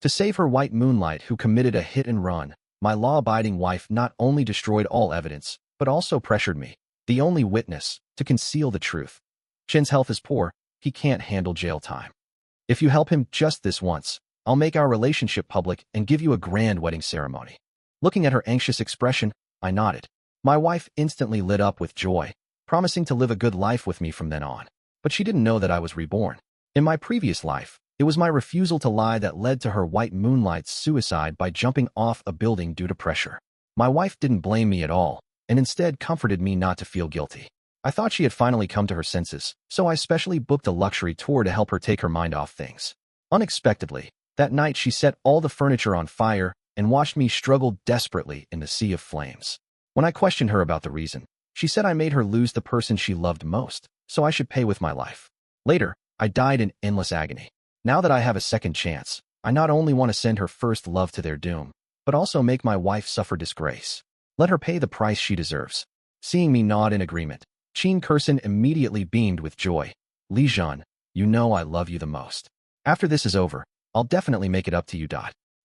To save her white moonlight who committed a hit and run, my law-abiding wife not only destroyed all evidence, but also pressured me, the only witness, to conceal the truth. Chen's health is poor, he can't handle jail time. If you help him just this once, I'll make our relationship public and give you a grand wedding ceremony. Looking at her anxious expression, I nodded. My wife instantly lit up with joy, promising to live a good life with me from then on. But she didn't know that I was reborn. In my previous life, it was my refusal to lie that led to her white moonlight's suicide by jumping off a building due to pressure. My wife didn't blame me at all, and instead comforted me not to feel guilty. I thought she had finally come to her senses, so I specially booked a luxury tour to help her take her mind off things. Unexpectedly, that night she set all the furniture on fire and watched me struggle desperately in the sea of flames. When I questioned her about the reason, she said I made her lose the person she loved most, so I should pay with my life. Later, I died in endless agony. Now that I have a second chance, I not only want to send her first love to their doom, but also make my wife suffer disgrace. Let her pay the price she deserves. Seeing me nod in agreement, Qin Kurson immediately beamed with joy. Li Zhan, you know I love you the most. After this is over, I'll definitely make it up to you.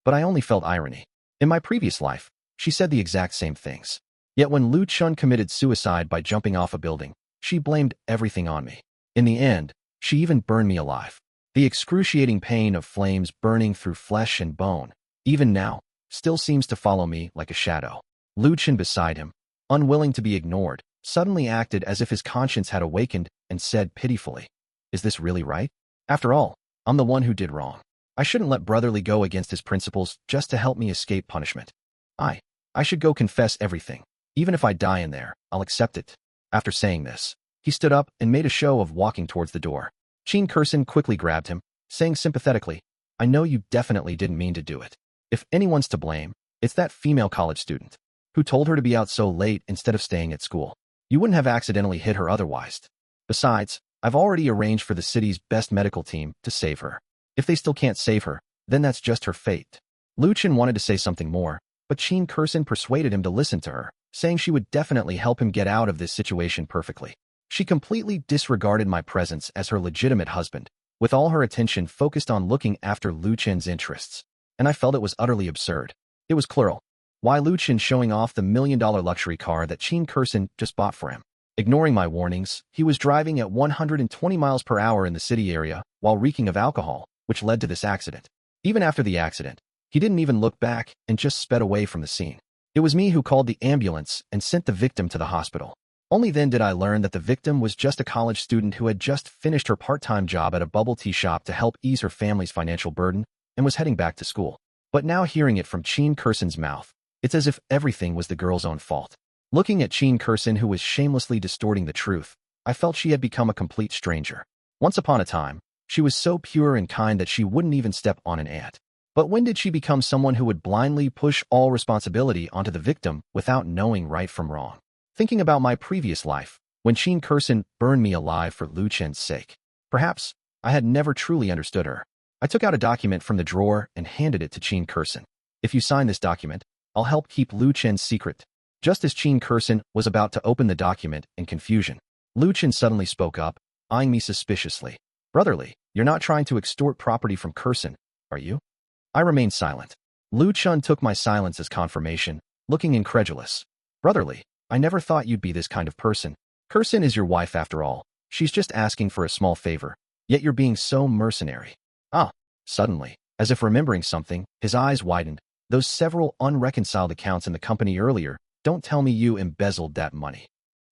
But I only felt irony. In my previous life, she said the exact same things. Yet when Lu Chun committed suicide by jumping off a building, she blamed everything on me. In the end, she even burned me alive. The excruciating pain of flames burning through flesh and bone, even now, still seems to follow me like a shadow. Lu Chun beside him, unwilling to be ignored, suddenly acted as if his conscience had awakened and said pitifully, "Is this really right? After all, I'm the one who did wrong. I shouldn't let brotherly go against his principles just to help me escape punishment. I should go confess everything. Even if I die in there, I'll accept it." After saying this, he stood up and made a show of walking towards the door. Qin Kurson quickly grabbed him, saying sympathetically, "I know you definitely didn't mean to do it. If anyone's to blame, it's that female college student who told her to be out so late instead of staying at school. You wouldn't have accidentally hit her otherwise. Besides, I've already arranged for the city's best medical team to save her. If they still can't save her, then that's just her fate." Lu Chen wanted to say something more, but Qin Kurson persuaded him to listen to her, saying she would definitely help him get out of this situation perfectly. She completely disregarded my presence as her legitimate husband, with all her attention focused on looking after Lu Chen's interests, and I felt it was utterly absurd. It was cruel. Why Lu Chen showing off the $1 million luxury car that Qin Kurson just bought for him? Ignoring my warnings, he was driving at 120 miles per hour in the city area while reeking of alcohol, which led to this accident. Even after the accident, he didn't even look back and just sped away from the scene. It was me who called the ambulance and sent the victim to the hospital. Only then did I learn that the victim was just a college student who had just finished her part-time job at a bubble tea shop to help ease her family's financial burden and was heading back to school. But now hearing it from Qin Kurson's mouth, it's as if everything was the girl's own fault. Looking at Qin Kurson, who was shamelessly distorting the truth, I felt she had become a complete stranger. Once upon a time, she was so pure and kind that she wouldn't even step on an ant. But when did she become someone who would blindly push all responsibility onto the victim without knowing right from wrong? Thinking about my previous life, when Qin Kurson burned me alive for Lu Chen's sake, perhaps I had never truly understood her. I took out a document from the drawer and handed it to Qin Kurson. "If you sign this document, I'll help keep Lu Chen's secret." Just as Qin Kurson was about to open the document in confusion, Lu Chen suddenly spoke up, eyeing me suspiciously. "Brotherly, you're not trying to extort property from Kurson, are you?" I remained silent. Lu Chen took my silence as confirmation, looking incredulous. "Brotherly, I never thought you'd be this kind of person. Kurson is your wife after all. She's just asking for a small favor, yet you're being so mercenary." Suddenly, as if remembering something, his eyes widened. "Those several unreconciled accounts in the company earlier, don't tell me you embezzled that money."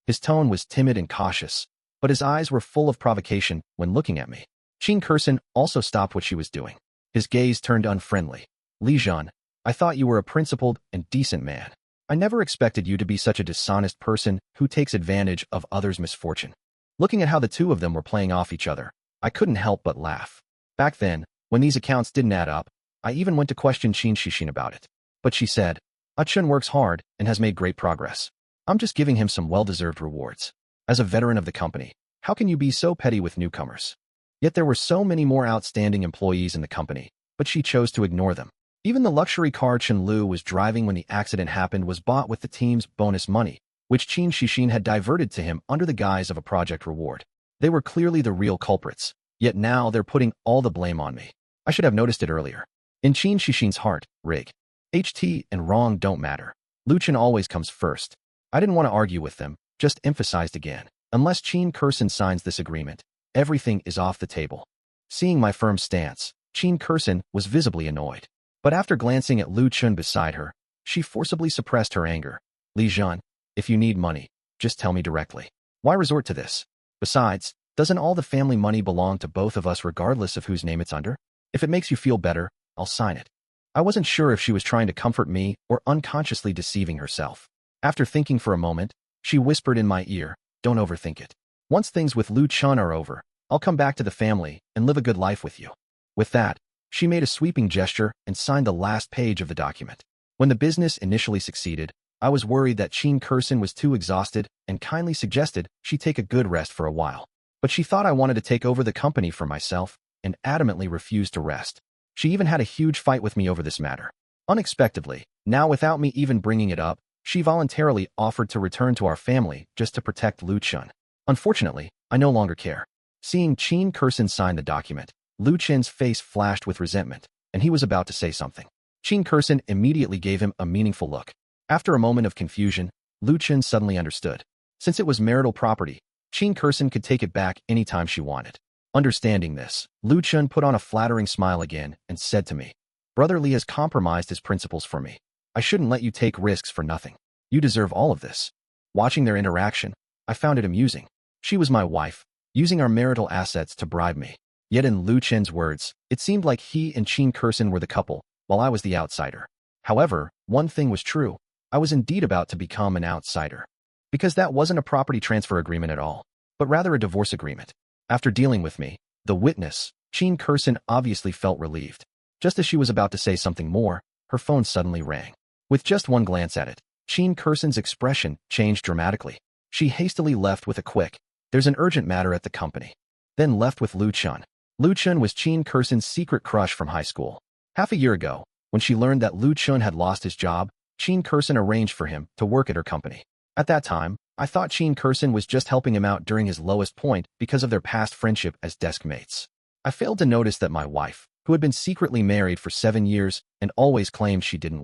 His tone was timid and cautious, but his eyes were full of provocation when looking at me. Qin Kurson also stopped what she was doing. His gaze turned unfriendly. "Li Zhan, I thought you were a principled and decent man. I never expected you to be such a dishonest person who takes advantage of others' misfortune." Looking at how the two of them were playing off each other, I couldn't help but laugh. Back then, when these accounts didn't add up, I even went to question Qin Shishin about it. But she said, "Chun works hard and has made great progress. I'm just giving him some well-deserved rewards. As a veteran of the company, how can you be so petty with newcomers?" Yet there were so many more outstanding employees in the company, but she chose to ignore them. Even the luxury car Chen Lu was driving when the accident happened was bought with the team's bonus money, which Qin Shishin had diverted to him under the guise of a project reward. They were clearly the real culprits, yet now they're putting all the blame on me. I should have noticed it earlier. In Qin Shishin's heart, rig. HT and wrong don't matter. Luchin always comes first. I didn't want to argue with them, just emphasized again. Unless Qin Kursin signs this agreement, everything is off the table. Seeing my firm stance, Qin Kursin was visibly annoyed. But after glancing at Lu Chun beside her, she forcibly suppressed her anger. Li Zhan, if you need money, just tell me directly. Why resort to this? Besides, doesn't all the family money belong to both of us regardless of whose name it's under? If it makes you feel better, I'll sign it. I wasn't sure if she was trying to comfort me or unconsciously deceiving herself. After thinking for a moment, she whispered in my ear, don't overthink it. Once things with Lu Chun are over, I'll come back to the family and live a good life with you. With that, she made a sweeping gesture and signed the last page of the document. When the business initially succeeded, I was worried that Qin Kursin was too exhausted and kindly suggested she take a good rest for a while. But she thought I wanted to take over the company for myself and adamantly refused to rest. She even had a huge fight with me over this matter. Unexpectedly, now without me even bringing it up, she voluntarily offered to return to our family just to protect Lu Chun. Unfortunately, I no longer care. Seeing Qin Kursin sign the document, Lu Chun's face flashed with resentment, and he was about to say something. Qin Kursin immediately gave him a meaningful look. After a moment of confusion, Lu Chun suddenly understood. Since it was marital property, Qin Kursin could take it back anytime she wanted. Understanding this, Lu Chun put on a flattering smile again and said to me, Brother Li has compromised his principles for me. I shouldn't let you take risks for nothing. You deserve all of this. Watching their interaction, I found it amusing. She was my wife, using our marital assets to bribe me. Yet in Lu Chun's words, it seemed like he and Qin Kursin were the couple, while I was the outsider. However, one thing was true. I was indeed about to become an outsider. Because that wasn't a property transfer agreement at all, but rather a divorce agreement. After dealing with me, the witness, Qin Kursin obviously felt relieved. Just as she was about to say something more, her phone suddenly rang. With just one glance at it, Qin Kursin's expression changed dramatically. She hastily left with a quick, there's an urgent matter at the company. Then left with Lu Chun. Lu Chun was Qin Kursin's secret crush from high school. Half a year ago, when she learned that Lu Chun had lost his job, Qin Kursin arranged for him to work at her company. At that time, I thought Qin Kursin was just helping him out during his lowest point because of their past friendship as desk mates. I failed to notice that my wife, who had been secretly married for 7 years and always claimed she didn't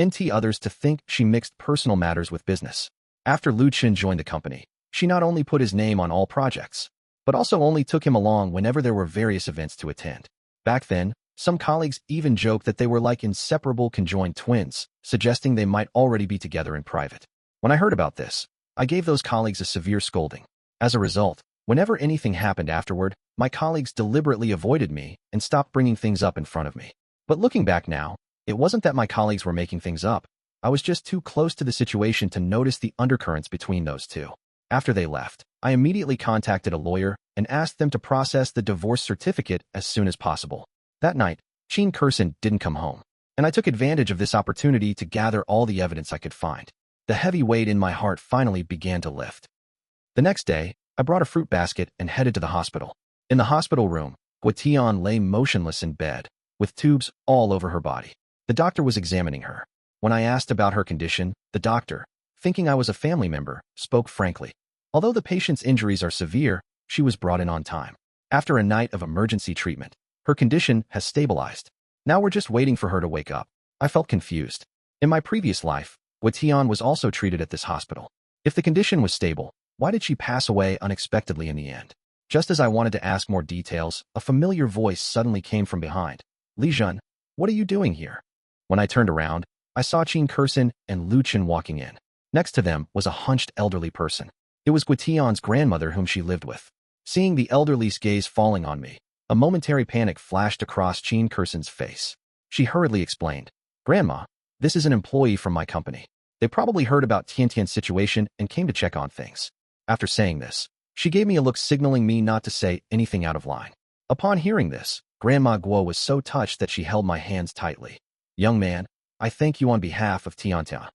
nt others to think she mixed personal matters with business. After Lu Chun joined the company, she not only put his name on all projects, but also only took him along whenever there were various events to attend. Back then, some colleagues even joked that they were like inseparable conjoined twins, suggesting they might already be together in private. When I heard about this, I gave those colleagues a severe scolding. As a result, whenever anything happened afterward, my colleagues deliberately avoided me and stopped bringing things up in front of me. But looking back now, it wasn't that my colleagues were making things up. I was just too close to the situation to notice the undercurrents between those two. After they left, I immediately contacted a lawyer and asked them to process the divorce certificate as soon as possible. That night, Qin Kursin didn't come home, and I took advantage of this opportunity to gather all the evidence I could find. The heavy weight in my heart finally began to lift. The next day, I brought a fruit basket and headed to the hospital. In the hospital room, Guotian lay motionless in bed, with tubes all over her body. The doctor was examining her. When I asked about her condition, the doctor, thinking I was a family member, spoke frankly. Although the patient's injuries are severe, she was brought in on time. After a night of emergency treatment, her condition has stabilized. Now we're just waiting for her to wake up. I felt confused. In my previous life, Guotian was also treated at this hospital. If the condition was stable, why did she pass away unexpectedly in the end? Just as I wanted to ask more details, a familiar voice suddenly came from behind. Li Zhan, what are you doing here? When I turned around, I saw Qin Kursin and Lu Chun walking in. Next to them was a hunched elderly person. It was Guotian's grandmother whom she lived with. Seeing the elderly's gaze falling on me, a momentary panic flashed across Qin Kursin's face. She hurriedly explained, Grandma, this is an employee from my company. They probably heard about Tiantian's situation and came to check on things. After saying this, she gave me a look signaling me not to say anything out of line. Upon hearing this, Grandma Guo was so touched that she held my hands tightly. Young man, I thank you on behalf of Tiantian.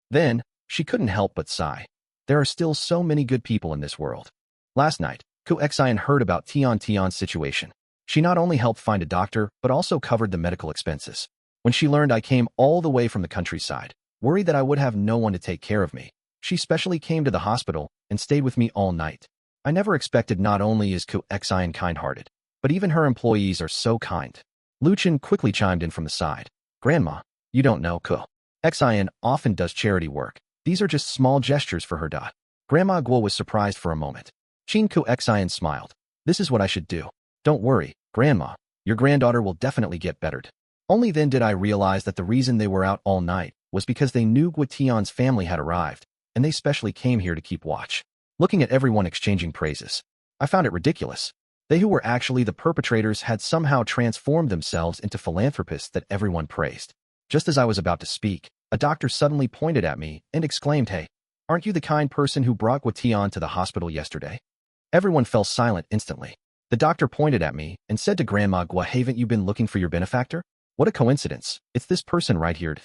Then, she couldn't help but sigh. There are still so many good people in this world. Last night, Ku Xian heard about Tiantian's situation. She not only helped find a doctor, but also covered the medical expenses. When she learned I came all the way from the countryside, worried that I would have no one to take care of me, she specially came to the hospital and stayed with me all night. I never expected not only is Ku Xian kind-hearted, but even her employees are so kind. Luchin quickly chimed in from the side. Grandma, you don't know, Ko. Xin often does charity work. These are just small gestures for her. Grandma Guo was surprised for a moment. Chin Ku Xin smiled. This is what I should do. Don't worry, Grandma. Your granddaughter will definitely get bettered. Only then did I realize that the reason they were out all night was because they knew Guo family had arrived, and they specially came here to keep watch. Looking at everyone exchanging praises, I found it ridiculous. They who were actually the perpetrators had somehow transformed themselves into philanthropists that everyone praised. Just as I was about to speak, a doctor suddenly pointed at me and exclaimed, "Hey, aren't you the kind person who brought Guo to the hospital yesterday?" Everyone fell silent instantly. The doctor pointed at me and said to Grandma Guo, "Haven't you been looking for your benefactor? What a coincidence. It's this person right here."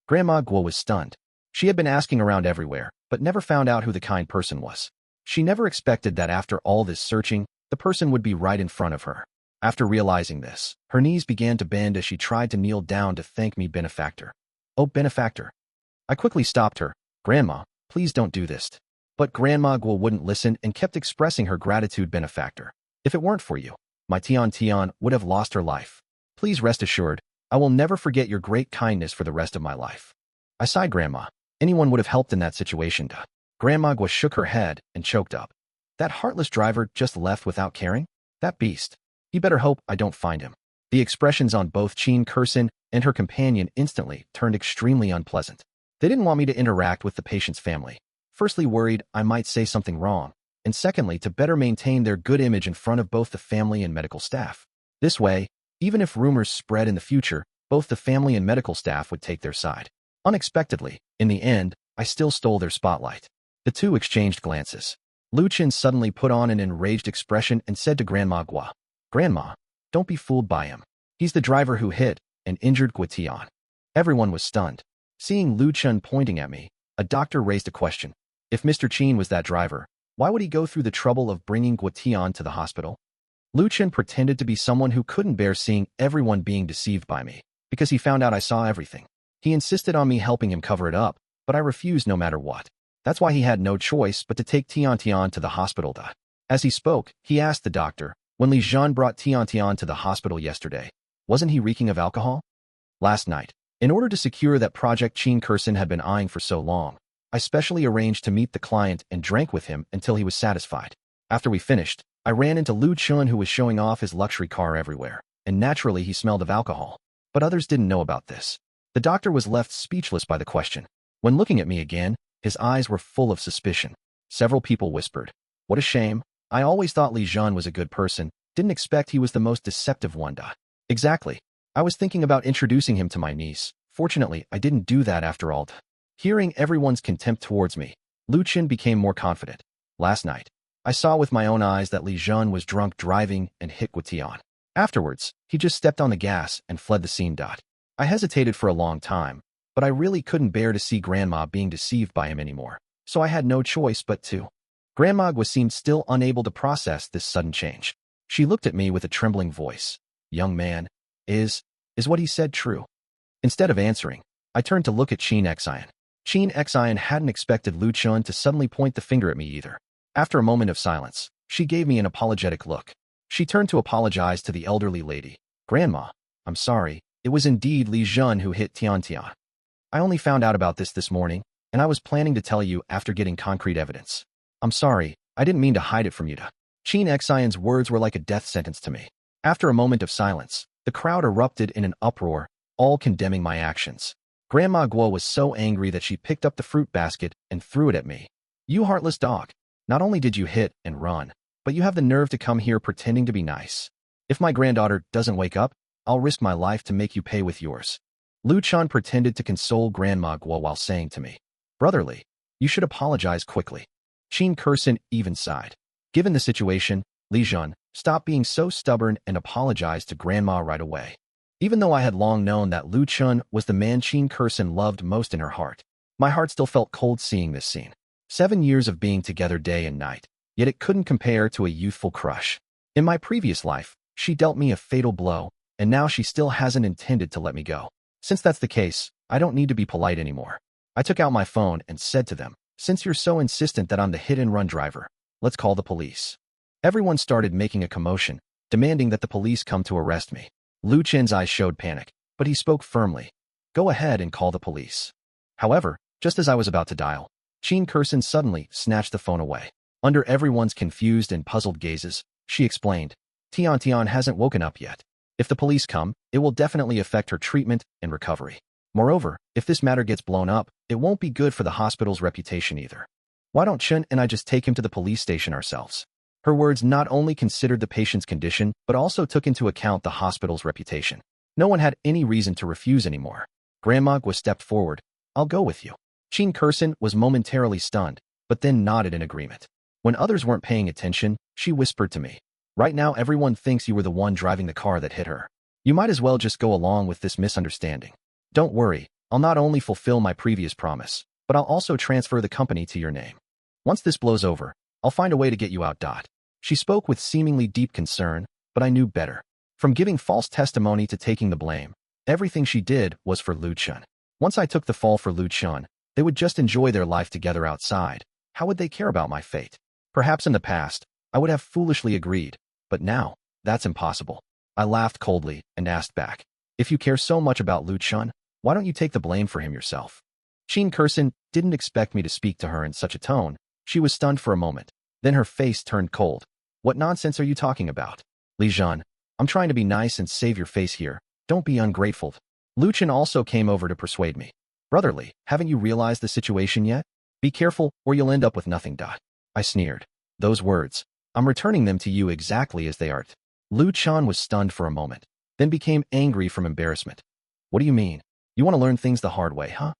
Grandma Guo was stunned. She had been asking around everywhere, but never found out who the kind person was. She never expected that after all this searching, the person would be right in front of her. After realizing this, her knees began to bend as she tried to kneel down to thank me, benefactor. Oh, benefactor. I quickly stopped her. Grandma, please don't do this. But Grandma Guo wouldn't listen and kept expressing her gratitude, benefactor. If it weren't for you, my Tian would have lost her life. Please rest assured, I will never forget your great kindness for the rest of my life. I sighed, Grandma. Anyone would have helped in that situation. Grandma Guo shook her head and choked up. That heartless driver just left without caring? That beast. He better hope I don't find him. The expressions on both Chin Kursin and her companion instantly turned extremely unpleasant. They didn't want me to interact with the patient's family. Firstly, worried I might say something wrong, and secondly, to better maintain their good image in front of both the family and medical staff. This way, even if rumors spread in the future, both the family and medical staff would take their side. Unexpectedly, in the end, I still stole their spotlight. The two exchanged glances. Luchin suddenly put on an enraged expression and said to Grandma Guo, "Grandma, don't be fooled by him. He's the driver who hit and injured Guo." Everyone was stunned. Seeing Luchin pointing at me, a doctor raised a question. If Mr. Chin was that driver, why would he go through the trouble of bringing Guo to the hospital? Luchin pretended to be someone who couldn't bear seeing everyone being deceived by me, because he found out I saw everything. He insisted on me helping him cover it up, but I refused no matter what. That's why he had no choice but to take Tian to the hospital. As he spoke, he asked the doctor, when Li Zhan brought Tian to the hospital yesterday, wasn't he reeking of alcohol? Last night, in order to secure that project Chin Kursin had been eyeing for so long, I specially arranged to meet the client and drank with him until he was satisfied. After we finished, I ran into Lu Chun, who was showing off his luxury car everywhere, and naturally he smelled of alcohol. But others didn't know about this. The doctor was left speechless by the question. When looking at me again, his eyes were full of suspicion. Several people whispered, "What a shame. I always thought Li Zhan was a good person, didn't expect he was the most deceptive one." Exactly. I was thinking about introducing him to my niece. Fortunately, I didn't do that after all. Hearing everyone's contempt towards me, Lu Qin became more confident. Last night, I saw with my own eyes that Li Zhan was drunk driving and hit Guo. Afterwards, he just stepped on the gas and fled the scene. I hesitated for a long time, but I really couldn't bear to see Grandma being deceived by him anymore, so I had no choice but to. Grandma Guo seemed still unable to process this sudden change. She looked at me with a trembling voice. "Young man, is what he said true?" Instead of answering, I turned to look at Chin Xian. Chin Xian hadn't expected Lu Chun to suddenly point the finger at me either. After a moment of silence, she gave me an apologetic look. She turned to apologize to the elderly lady. "Grandma, I'm sorry. It was indeed Li Zhan who hit Tian. I only found out about this morning, and I was planning to tell you after getting concrete evidence. I'm sorry, I didn't mean to hide it from you." Chin Xian's words were like a death sentence to me. After a moment of silence, the crowd erupted in an uproar, all condemning my actions. Grandma Guo was so angry that she picked up the fruit basket and threw it at me. "You heartless dog. Not only did you hit and run, but you have the nerve to come here pretending to be nice. If my granddaughter doesn't wake up, I'll risk my life to make you pay with yours." Lu Chun pretended to console Grandma Guo while saying to me, "Brotherly, you should apologize quickly." Chin Kursin even sighed. Given the situation, Li Zhan, stop being so stubborn and apologized to Grandma right away. Even though I had long known that Lu Chun was the man Chin Kursin loved most in her heart, my heart still felt cold seeing this scene. 7 years of being together day and night, yet it couldn't compare to a youthful crush. In my previous life, she dealt me a fatal blow, and now she still hasn't intended to let me go. Since that's the case, I don't need to be polite anymore. I took out my phone and said to them, "Since you're so insistent that I'm the hit-and-run driver, let's call the police." Everyone started making a commotion, demanding that the police come to arrest me. Lu Chen's eyes showed panic, but he spoke firmly. Go ahead and call the police. However, just as I was about to dial, Qin Kurson suddenly snatched the phone away. Under everyone's confused and puzzled gazes, she explained, Tian hasn't woken up yet. If the police come, it will definitely affect her treatment and recovery. Moreover, if this matter gets blown up, it won't be good for the hospital's reputation either. Why don't Chen and I just take him to the police station ourselves? Her words not only considered the patient's condition, but also took into account the hospital's reputation. No one had any reason to refuse anymore. Grandma Gua stepped forward. I'll go with you. Qin Kurson was momentarily stunned, but then nodded in agreement. When others weren't paying attention, she whispered to me. Right now everyone thinks you were the one driving the car that hit her. You might as well just go along with this misunderstanding. Don't worry, I'll not only fulfill my previous promise, but I'll also transfer the company to your name. Once this blows over, I'll find a way to get you out. She spoke with seemingly deep concern, but I knew better. From giving false testimony to taking the blame, everything she did was for Lu Chen. Once I took the fall for Lu Chen, they would just enjoy their life together outside. How would they care about my fate? Perhaps in the past, I would have foolishly agreed, but now, that's impossible. I laughed coldly and asked back, if you care so much about Lu Chen, why don't you take the blame for him yourself? Qin Kurson didn't expect me to speak to her in such a tone. She was stunned for a moment. Then her face turned cold. What nonsense are you talking about? Li Zhan, I'm trying to be nice and save your face here. Don't be ungrateful. Lu Chen also came over to persuade me. Brotherly, haven't you realized the situation yet? Be careful or you'll end up with nothing. I sneered. Those words. I'm returning them to you exactly as they are. Lu Chen was stunned for a moment, then became angry from embarrassment. What do you mean? You want to learn things the hard way, huh?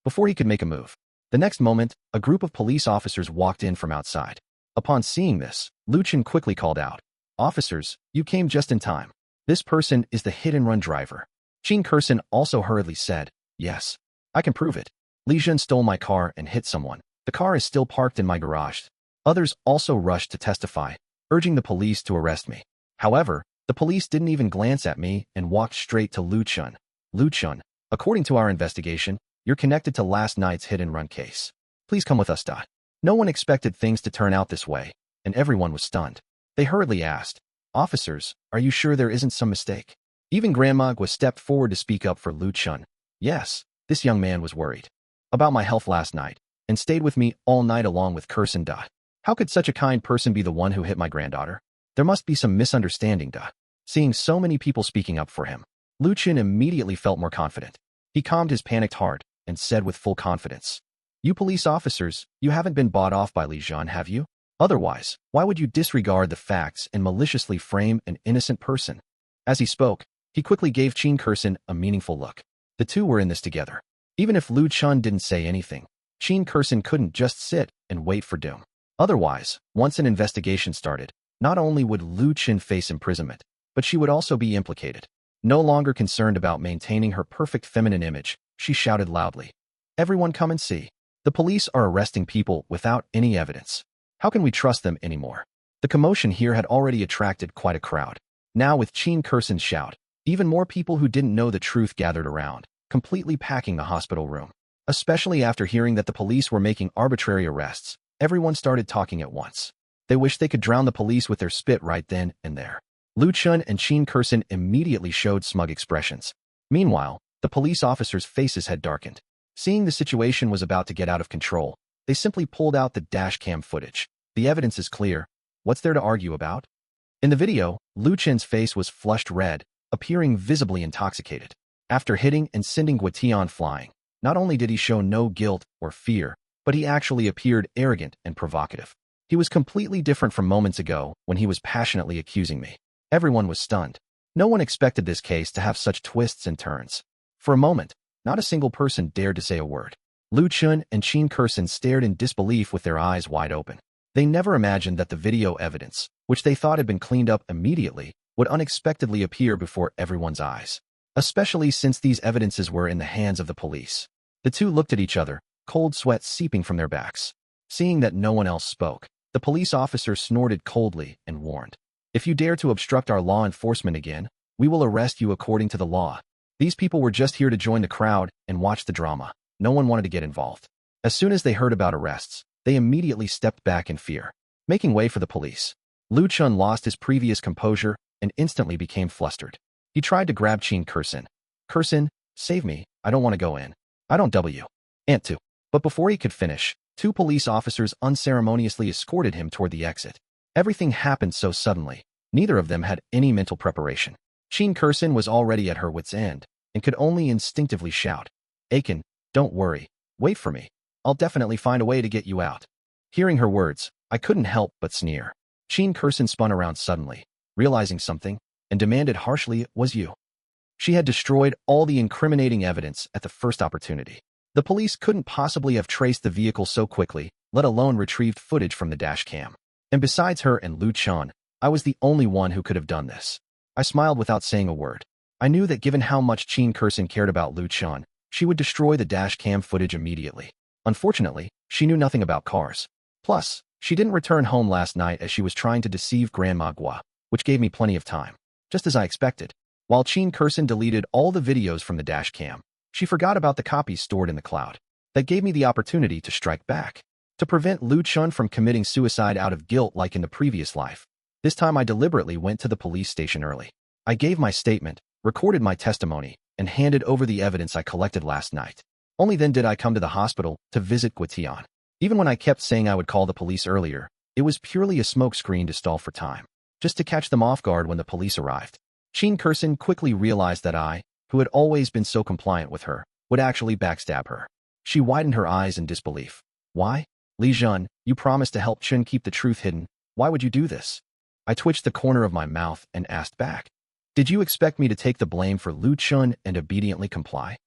Before he could make a move. The next moment, a group of police officers walked in from outside. Upon seeing this, Lu Chen quickly called out, Officers, you came just in time. This person is the hit-and-run driver. Qin Kurson also hurriedly said, Yes, I can prove it. Li Zhan stole my car and hit someone. The car is still parked in my garage. Others also rushed to testify, urging the police to arrest me. However, the police didn't even glance at me and walked straight to Lu Chen. Lu Chen, according to our investigation, you're connected to last night's hit-and-run case. Please come with us. No one expected things to turn out this way, and everyone was stunned. They hurriedly asked, Officers, are you sure there isn't some mistake? Even Grandma Gua stepped forward to speak up for Lu Chen. Yes, this young man was worried about my health last night, and stayed with me all night along with Kurson. How could such a kind person be the one who hit my granddaughter? There must be some misunderstanding. Seeing so many people speaking up for him, Lu Chen immediately felt more confident. He calmed his panicked heart and said with full confidence, You police officers, you haven't been bought off by Li Zhan, have you? Otherwise, why would you disregard the facts and maliciously frame an innocent person? As he spoke, he quickly gave Qin Kurson a meaningful look. The two were in this together. Even if Lu Chen didn't say anything, Qin Kurson couldn't just sit and wait for doom. Otherwise, once an investigation started, not only would Lu Chen face imprisonment, but she would also be implicated. No longer concerned about maintaining her perfect feminine image, she shouted loudly, Everyone come and see. The police are arresting people without any evidence. How can we trust them anymore? The commotion here had already attracted quite a crowd. Now with Qin Kurson's shout, even more people who didn't know the truth gathered around, completely packing the hospital room. Especially after hearing that the police were making arbitrary arrests, everyone started talking at once. They wished they could drown the police with their spit right then and there. Lu Chen and Qin Kurson immediately showed smug expressions. Meanwhile, the police officers' faces had darkened. Seeing the situation was about to get out of control, they simply pulled out the dash cam footage. The evidence is clear. What's there to argue about? In the video, Lu Chen's face was flushed red, appearing visibly intoxicated. After hitting and sending Guatian flying, not only did he show no guilt or fear, but he actually appeared arrogant and provocative. He was completely different from moments ago when he was passionately accusing me. Everyone was stunned. No one expected this case to have such twists and turns. For a moment, not a single person dared to say a word. Lu Chen and Qin Kurson stared in disbelief with their eyes wide open. They never imagined that the video evidence, which they thought had been cleaned up immediately, would unexpectedly appear before everyone's eyes. Especially since these evidences were in the hands of the police. The two looked at each other, cold sweat seeping from their backs. Seeing that no one else spoke, the police officer snorted coldly and warned, If you dare to obstruct our law enforcement again, we will arrest you according to the law. These people were just here to join the crowd and watch the drama. No one wanted to get involved. As soon as they heard about arrests, they immediately stepped back in fear, making way for the police. Lu Chen lost his previous composure and instantly became flustered. He tried to grab Chin Kursin. Kursin, save me, I don't want to go in. I don't Ant to. But before he could finish, two police officers unceremoniously escorted him toward the exit. Everything happened so suddenly. Neither of them had any mental preparation. Chin Kursin was already at her wit's end and could only instinctively shout, Aiken, don't worry. Wait for me. I'll definitely find a way to get you out. Hearing her words, I couldn't help but sneer. Chin Kursin spun around suddenly, realizing something, and demanded harshly, was you. She had destroyed all the incriminating evidence at the first opportunity. The police couldn't possibly have traced the vehicle so quickly, let alone retrieved footage from the dash cam. And besides her and Lu Chan, I was the only one who could have done this. I smiled without saying a word. I knew that given how much Chin Kursin cared about Lu Chan, she would destroy the dash cam footage immediately. Unfortunately, she knew nothing about cars. Plus, she didn't return home last night as she was trying to deceive Grandma Gua, which gave me plenty of time. Just as I expected. While Chin Kursin deleted all the videos from the dash cam, she forgot about the copies stored in the cloud. That gave me the opportunity to strike back. To prevent Lu Chun from committing suicide out of guilt like in the previous life. This time I deliberately went to the police station early. I gave my statement, recorded my testimony, and handed over the evidence I collected last night. Only then did I come to the hospital to visit Guitian. Even when I kept saying I would call the police earlier, it was purely a smokescreen to stall for time, just to catch them off guard when the police arrived. Chin Kursin quickly realized that I, who had always been so compliant with her, would actually backstab her. She widened her eyes in disbelief. Why? Li Jun, you promised to help Chun keep the truth hidden. Why would you do this? I twitched the corner of my mouth and asked back. Did you expect me to take the blame for Lu Chun and obediently comply?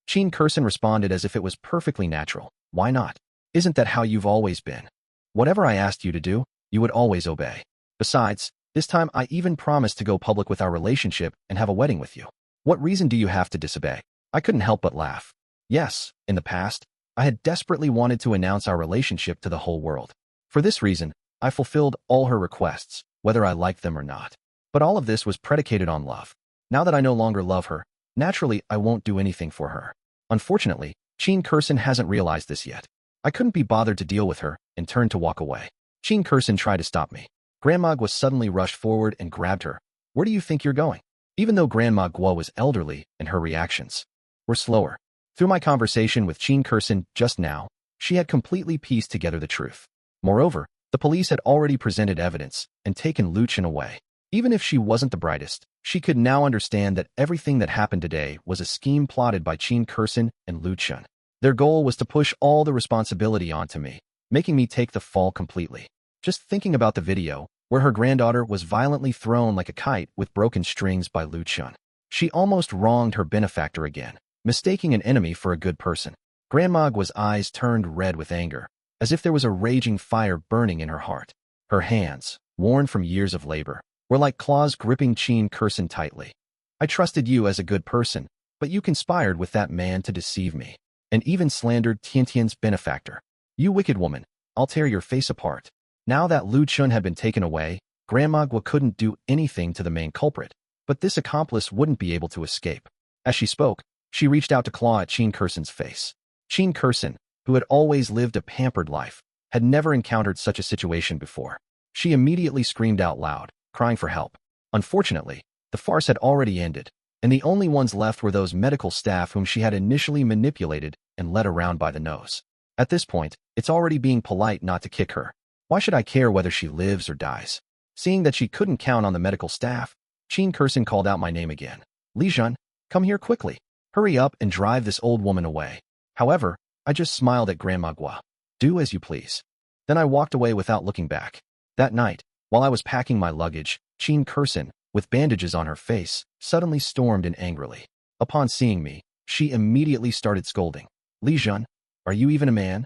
Chin Kursin responded as if it was perfectly natural. Why not? Isn't that how you've always been? Whatever I asked you to do, you would always obey. Besides, this time I even promised to go public with our relationship and have a wedding with you. What reason do you have to disobey? I couldn't help but laugh. Yes, in the past, I had desperately wanted to announce our relationship to the whole world. For this reason, I fulfilled all her requests, whether I liked them or not. But all of this was predicated on love. Now that I no longer love her, naturally I won't do anything for her. Unfortunately, Chin Kursin hasn't realized this yet. I couldn't be bothered to deal with her and turned to walk away. Chin Kursin tried to stop me. Grandma Gua suddenly rushed forward and grabbed her. Where do you think you're going? Even though Grandma Gua was elderly and her reactions were slower. Through my conversation with Chin Kursin just now, she had completely pieced together the truth. Moreover, the police had already presented evidence and taken Lu Chen away. Even if she wasn't the brightest, she could now understand that everything that happened today was a scheme plotted by Chin Kursin and Lu Chen. Their goal was to push all the responsibility onto me, making me take the fall completely. Just thinking about the video, where her granddaughter was violently thrown like a kite with broken strings by Lu Chen. She almost wronged her benefactor again, mistaking an enemy for a good person. Grandma Gua's eyes turned red with anger, as if there was a raging fire burning in her heart. Her hands, worn from years of labor, were like claws gripping Chin Kursin tightly. I trusted you as a good person, but you conspired with that man to deceive me, and even slandered Tiantian's benefactor. You wicked woman, I'll tear your face apart. Now that Lu Chun had been taken away, Grandma Gua couldn't do anything to the main culprit, but this accomplice wouldn't be able to escape. As she spoke, she reached out to claw at Chin Kursin's face. Chin Kursin, who had always lived a pampered life, had never encountered such a situation before. She immediately screamed out loud, crying for help. Unfortunately, the farce had already ended, and the only ones left were those medical staff whom she had initially manipulated and led around by the nose. At this point, it's already being polite not to kick her. Why should I care whether she lives or dies? Seeing that she couldn't count on the medical staff, Chin Kursin called out my name again. Li Jun, come here quickly. Hurry up and drive this old woman away. However, I just smiled at Grandma Gua. Do as you please. Then I walked away without looking back. That night, while I was packing my luggage, Chin Kursin, with bandages on her face, suddenly stormed in angrily. Upon seeing me, she immediately started scolding. Li Jun, are you even a man?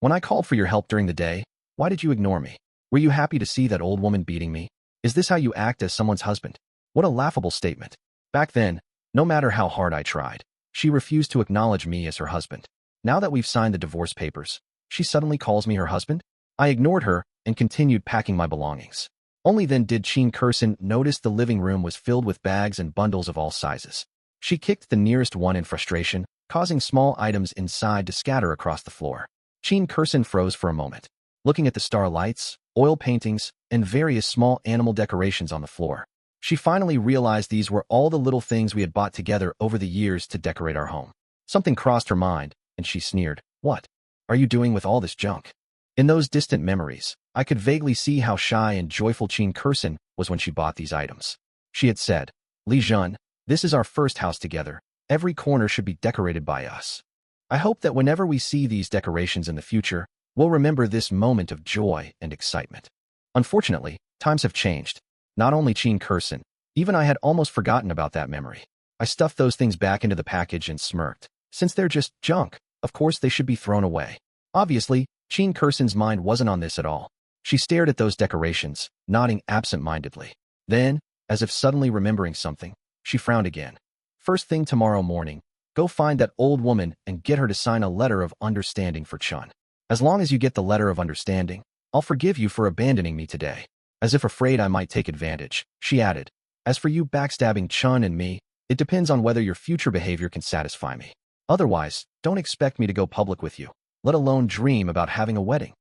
When I called for your help during the day, why did you ignore me? Were you happy to see that old woman beating me? Is this how you act as someone's husband? What a laughable statement. Back then, no matter how hard I tried, she refused to acknowledge me as her husband. Now that we've signed the divorce papers, she suddenly calls me her husband? I ignored her and continued packing my belongings. Only then did Chin Kursin notice the living room was filled with bags and bundles of all sizes. She kicked the nearest one in frustration, causing small items inside to scatter across the floor. Chin Kursin froze for a moment, looking at the star lights, oil paintings, and various small animal decorations on the floor. She finally realized these were all the little things we had bought together over the years to decorate our home. Something crossed her mind, and she sneered. "What are you doing with all this junk?" In those distant memories, I could vaguely see how shy and joyful Qin Kurson was when she bought these items. She had said, "Li Jun, this is our first house together. Every corner should be decorated by us. I hope that whenever we see these decorations in the future, we'll remember this moment of joy and excitement." Unfortunately, times have changed. Not only Qin Kurson, even I had almost forgotten about that memory. I stuffed those things back into the package and smirked. Since they're just junk, of course they should be thrown away. Obviously, Qin Kurson's mind wasn't on this at all. She stared at those decorations, nodding absent-mindedly. Then, as if suddenly remembering something, she frowned again. "First thing tomorrow morning, go find that old woman and get her to sign a letter of understanding for Chun. As long as you get the letter of understanding, I'll forgive you for abandoning me today." As if afraid I might take advantage, she added, "As for you backstabbing Chun and me, it depends on whether your future behavior can satisfy me. Otherwise, don't expect me to go public with you, let alone dream about having a wedding."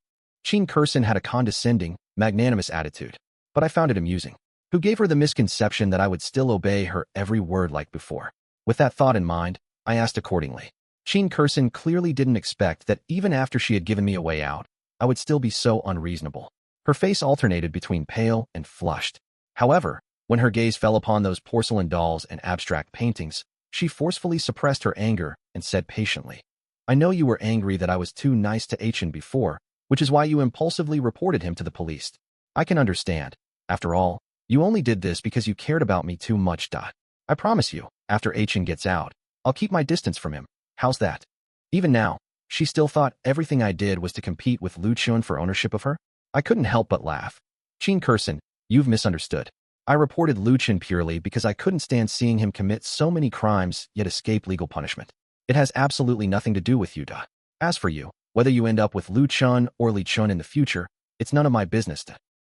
Qin Kurson had a condescending, magnanimous attitude, but I found it amusing. Who gave her the misconception that I would still obey her every word like before? With that thought in mind, I asked accordingly. Qin Kurson clearly didn't expect that even after she had given me a way out, I would still be so unreasonable. Her face alternated between pale and flushed. However, when her gaze fell upon those porcelain dolls and abstract paintings, she forcefully suppressed her anger and said patiently, "I know you were angry that I was too nice to Achin before, which is why you impulsively reported him to the police. I can understand. After all, you only did this because you cared about me too much. I promise you, after Achin gets out, I'll keep my distance from him. How's that?" Even now, she still thought everything I did was to compete with Lu Chun for ownership of her. I couldn't help but laugh. "Qin Kurson, you've misunderstood. I reported Lu Chun purely because I couldn't stand seeing him commit so many crimes yet escape legal punishment. It has absolutely nothing to do with you. As for you, whether you end up with Lu Chun or Li Chun in the future, it's none of my business.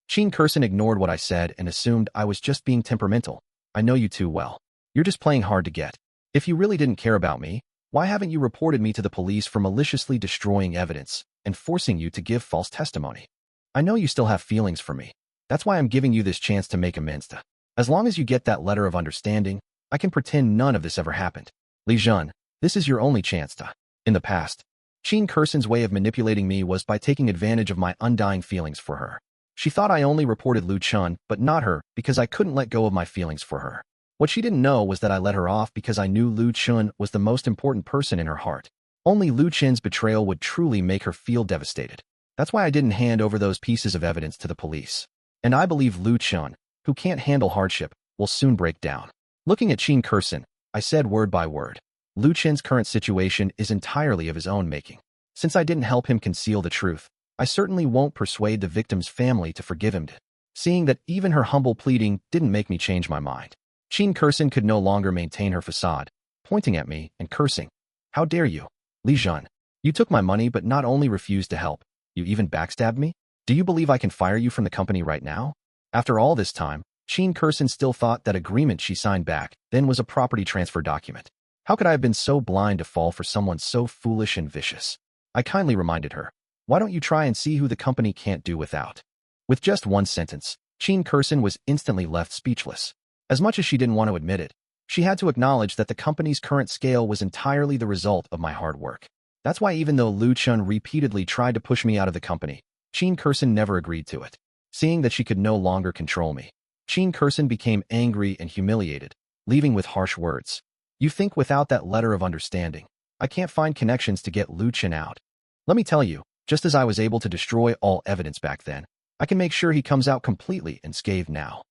Qin Kurson ignored what I said and assumed I was just being temperamental. "I know you too well. You're just playing hard to get. If you really didn't care about me, why haven't you reported me to the police for maliciously destroying evidence and forcing you to give false testimony? I know you still have feelings for me. That's why I'm giving you this chance to make amends. As long as you get that letter of understanding, I can pretend none of this ever happened. Li Jun, this is your only chance. In the past, Qin Kurson's way of manipulating me was by taking advantage of my undying feelings for her. She thought I only reported Lu Chun, but not her, because I couldn't let go of my feelings for her. What she didn't know was that I let her off because I knew Lu Chun was the most important person in her heart. Only Lu Chun's betrayal would truly make her feel devastated. That's why I didn't hand over those pieces of evidence to the police. And I believe Lu Chun, who can't handle hardship, will soon break down." Looking at Qin Kurson, I said word by word, "Lu Chun's current situation is entirely of his own making. Since I didn't help him conceal the truth, I certainly won't persuade the victim's family to forgive him. Seeing that even her humble pleading didn't make me change my mind." Qin Kurson could no longer maintain her facade, pointing at me and cursing. "How dare you? Li Jun, you took my money but not only refused to help, you even backstabbed me? Do you believe I can fire you from the company right now?" After all this time, Qin Kurson still thought that agreement she signed back then was a property transfer document. How could I have been so blind to fall for someone so foolish and vicious? I kindly reminded her, "Why don't you try and see who the company can't do without?" With just one sentence, Qin Kurson was instantly left speechless. As much as she didn't want to admit it, she had to acknowledge that the company's current scale was entirely the result of my hard work. That's why even though Lu Chun repeatedly tried to push me out of the company, Qin Kurson never agreed to it. Seeing that she could no longer control me, Qin Kurson became angry and humiliated, leaving with harsh words. "You think without that letter of understanding, I can't find connections to get Lu Chun out? Let me tell you, just as I was able to destroy all evidence back then, I can make sure he comes out completely unscathed now."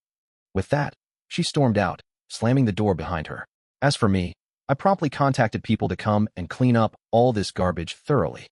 With that, she stormed out, slamming the door behind her. As for me, I promptly contacted people to come and clean up all this garbage thoroughly.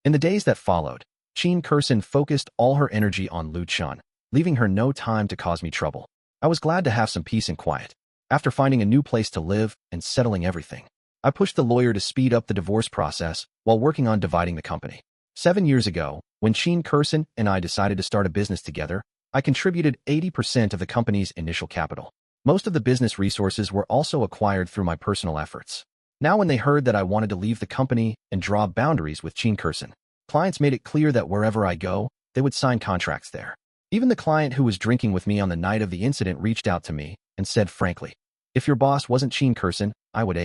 In the days that followed, Qin Kurson focused all her energy on Lu Chun, leaving her no time to cause me trouble. I was glad to have some peace and quiet. After finding a new place to live and settling everything, I pushed the lawyer to speed up the divorce process while working on dividing the company. 7 years ago, when Qin Kurson and I decided to start a business together, I contributed 80% of the company's initial capital. Most of the business resources were also acquired through my personal efforts. Now when they heard that I wanted to leave the company and draw boundaries with Qin Kurson, clients made it clear that wherever I go, they would sign contracts there. Even the client who was drinking with me on the night of the incident reached out to me and said frankly, if your boss wasn't Chin Kurson, I would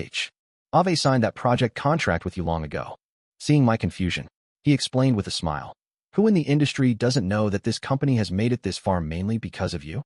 Ave signed that project contract with you long ago. Seeing my confusion, he explained with a smile. Who in the industry doesn't know that this company has made it this far mainly because of you?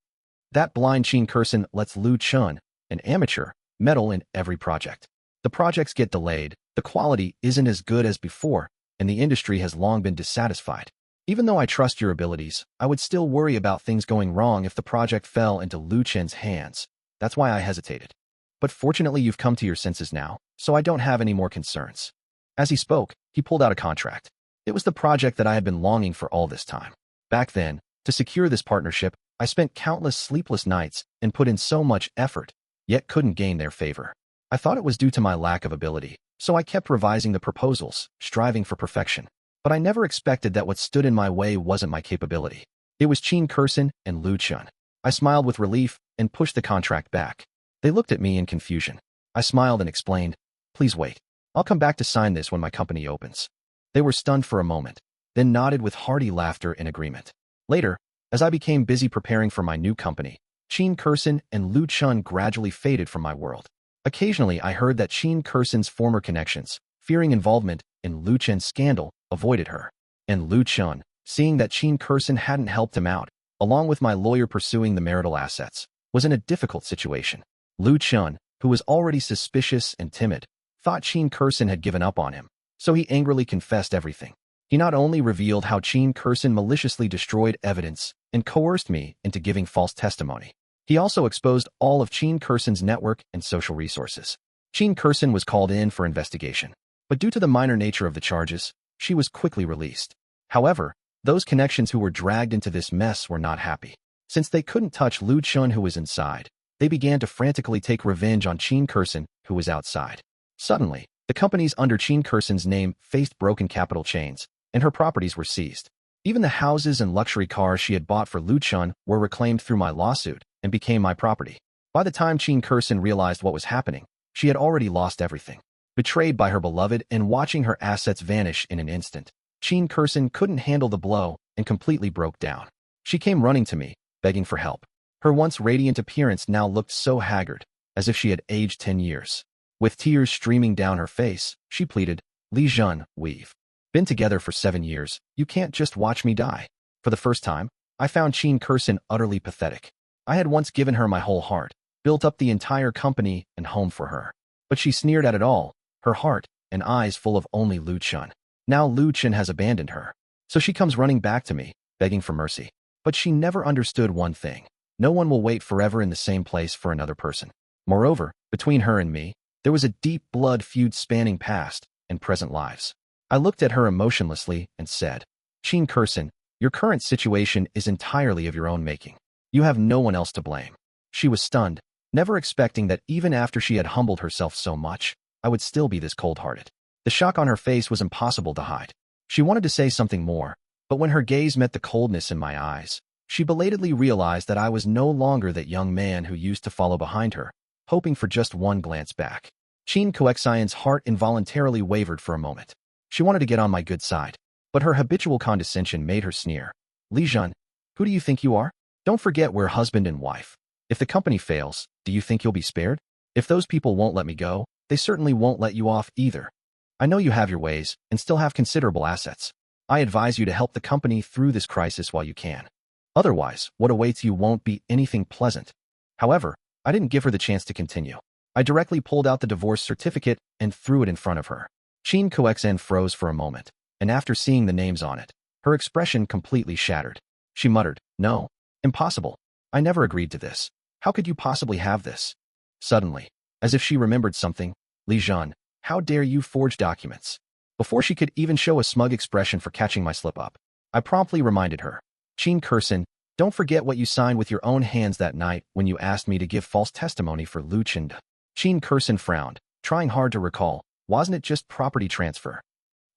That blind Chin Kurson lets Lu Chun, an amateur, meddle in every project. The projects get delayed, the quality isn't as good as before, and the industry has long been dissatisfied. Even though I trust your abilities, I would still worry about things going wrong if the project fell into Lu Chen's hands. That's why I hesitated. But fortunately you've come to your senses now, so I don't have any more concerns. As he spoke, he pulled out a contract. It was the project that I had been longing for all this time. Back then, to secure this partnership, I spent countless sleepless nights and put in so much effort, yet couldn't gain their favor. I thought it was due to my lack of ability, so I kept revising the proposals, striving for perfection. But I never expected that what stood in my way wasn't my capability. It was Chin Kurson and Lu Chun. I smiled with relief and pushed the contract back. They looked at me in confusion. I smiled and explained, please wait. I'll come back to sign this when my company opens. They were stunned for a moment, then nodded with hearty laughter in agreement. Later, as I became busy preparing for my new company, Chin Kurson and Lu Chun gradually faded from my world. Occasionally, I heard that Chin Kurson's former connections, fearing involvement in Lu Chen's scandal, avoided her. And Lu Chun, seeing that Chin Kurson hadn't helped him out, along with my lawyer pursuing the marital assets, was in a difficult situation. Lu Chun, who was already suspicious and timid, thought Chin Kurson had given up on him, so he angrily confessed everything. He not only revealed how Chin Kurson maliciously destroyed evidence and coerced me into giving false testimony, he also exposed all of Chin Kurson's network and social resources. Chin Kurson was called in for investigation, but due to the minor nature of the charges, she was quickly released. However, those connections who were dragged into this mess were not happy. Since they couldn't touch Lu Chun who was inside, they began to frantically take revenge on Chin Kurson who was outside. Suddenly, the companies under Chin Kurson's name faced broken capital chains, and her properties were seized. Even the houses and luxury cars she had bought for Lu Chun were reclaimed through my lawsuit and became my property. By the time Chin Kurson realized what was happening, she had already lost everything. Betrayed by her beloved and watching her assets vanish in an instant, Chin Kurson couldn't handle the blow and completely broke down. She came running to me, begging for help. Her once radiant appearance now looked so haggard, as if she had aged 10 years. With tears streaming down her face, she pleaded, Li Jun, we've been together for 7 years. You can't just watch me die. For the first time, I found Chin Kurson utterly pathetic. I had once given her my whole heart, built up the entire company and home for her. But she sneered at it all, her heart and eyes full of only Lu Chun. Now Lu Chun has abandoned her. So she comes running back to me, begging for mercy. But she never understood one thing. No one will wait forever in the same place for another person. Moreover, between her and me, there was a deep blood feud spanning past and present lives. I looked at her emotionlessly and said, Chin Kurson, your current situation is entirely of your own making. You have no one else to blame. She was stunned, never expecting that even after she had humbled herself so much, I would still be this cold-hearted. The shock on her face was impossible to hide. She wanted to say something more, but when her gaze met the coldness in my eyes, she belatedly realized that I was no longer that young man who used to follow behind her, hoping for just one glance back. Chin Kuxian's heart involuntarily wavered for a moment. She wanted to get on my good side, but her habitual condescension made her sneer. Li Jun, who do you think you are? Don't forget we're husband and wife. If the company fails, do you think you'll be spared? If those people won't let me go, they certainly won't let you off either. I know you have your ways and still have considerable assets. I advise you to help the company through this crisis while you can. Otherwise, what awaits you won't be anything pleasant. However, I didn't give her the chance to continue. I directly pulled out the divorce certificate and threw it in front of her. Chin Kuxian froze for a moment, and after seeing the names on it, her expression completely shattered. She muttered, no, impossible. I never agreed to this. How could you possibly have this? Suddenly, as if she remembered something, Li Jun, how dare you forge documents? Before she could even show a smug expression for catching my slip-up, I promptly reminded her, Chin Kurson, don't forget what you signed with your own hands that night when you asked me to give false testimony for Lu Chun. Chin Kurson frowned, trying hard to recall, wasn't it just property transfer?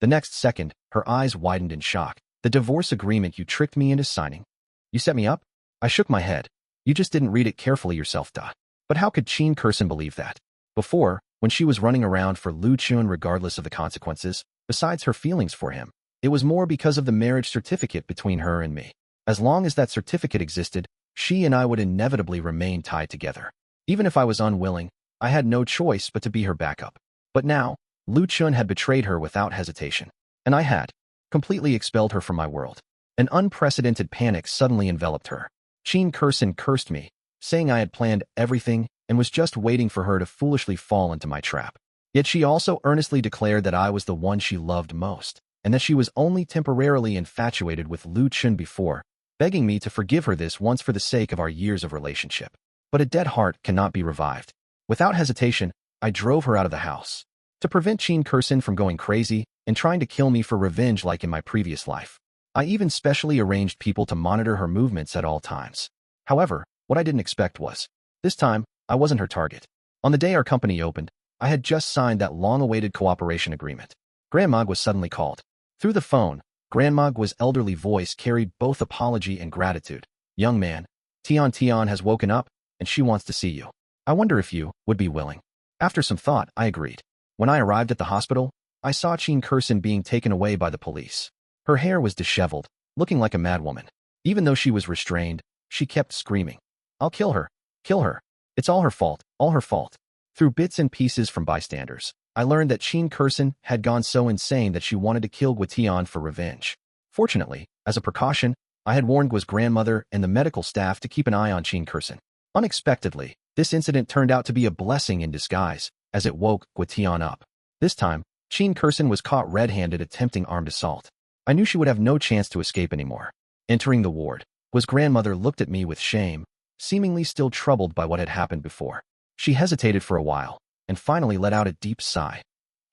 The next second, her eyes widened in shock. The divorce agreement you tricked me into signing? You set me up? I shook my head. You just didn't read it carefully yourself, duh. But how could Chin Kurson believe that? Before, when she was running around for Lu Chun regardless of the consequences, besides her feelings for him, it was more because of the marriage certificate between her and me. As long as that certificate existed, she and I would inevitably remain tied together. Even if I was unwilling, I had no choice but to be her backup. But now, Lu Chun had betrayed her without hesitation, and I had completely expelled her from my world. An unprecedented panic suddenly enveloped her. Qin Kursin cursed me, saying I had planned everything and was just waiting for her to foolishly fall into my trap. Yet she also earnestly declared that I was the one she loved most, and that she was only temporarily infatuated with Lu Chun before, begging me to forgive her this once for the sake of our years of relationship. But a dead heart cannot be revived. Without hesitation, I drove her out of the house. To prevent Qin Kursin from going crazy and trying to kill me for revenge like in my previous life, I even specially arranged people to monitor her movements at all times. However, what I didn't expect was, this time, I wasn't her target. On the day our company opened, I had just signed that long-awaited cooperation agreement. Grandma was suddenly called. Through the phone, Grandma's elderly voice carried both apology and gratitude. "Young man, Tian has woken up, and she wants to see you. I wonder if you would be willing." After some thought, I agreed. When I arrived at the hospital, I saw Qin Kursin being taken away by the police. Her hair was disheveled, looking like a madwoman. Even though she was restrained, she kept screaming, "I'll kill her! Kill her! It's all her fault, all her fault." Through bits and pieces from bystanders, I learned that Qin Kursin had gone so insane that she wanted to kill Guitian for revenge. Fortunately, as a precaution, I had warned Gua's grandmother and the medical staff to keep an eye on Qin Kursin. Unexpectedly, this incident turned out to be a blessing in disguise, as it woke Guitian up. This time, Qin Kursin was caught red-handed attempting armed assault. I knew she would have no chance to escape anymore. Entering the ward, Gua's grandmother looked at me with shame, seemingly still troubled by what had happened before. She hesitated for a while, and finally let out a deep sigh.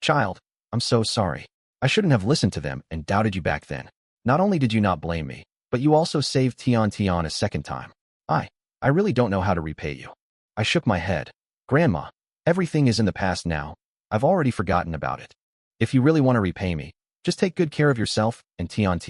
"Child, I'm so sorry. I shouldn't have listened to them and doubted you back then. Not only did you not blame me, but you also saved Tian a second time. I really don't know how to repay you." I shook my head. "Grandma, everything is in the past now. I've already forgotten about it. If you really want to repay me, just take good care of yourself and Tian.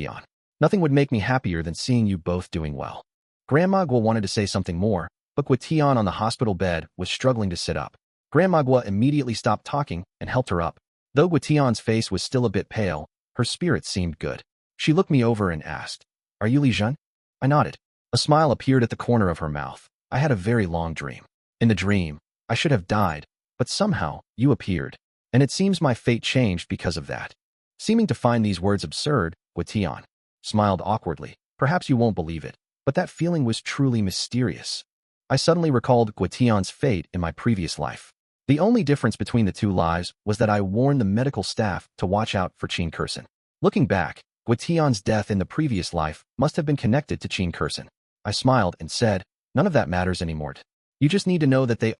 Nothing would make me happier than seeing you both doing well." Grandma Gua wanted to say something more, but Guitian on the hospital bed was struggling to sit up. Grandma Gua immediately stopped talking and helped her up. Though Guitian's face was still a bit pale, her spirit seemed good. She looked me over and asked, "Are you Li Jun?" I nodded. A smile appeared at the corner of her mouth. "I had a very long dream. In the dream, I should have died, but somehow you appeared, and it seems my fate changed because of that." Seeming to find these words absurd, Guitian smiled awkwardly. "Perhaps you won't believe it, but that feeling was truly mysterious." I suddenly recalled Guitian's fate in my previous life. The only difference between the two lives was that I warned the medical staff to watch out for Qin Kursin. Looking back, Guitian's death in the previous life must have been connected to Qin Kursin. I smiled and said, "None of that matters anymore. You just need to know that they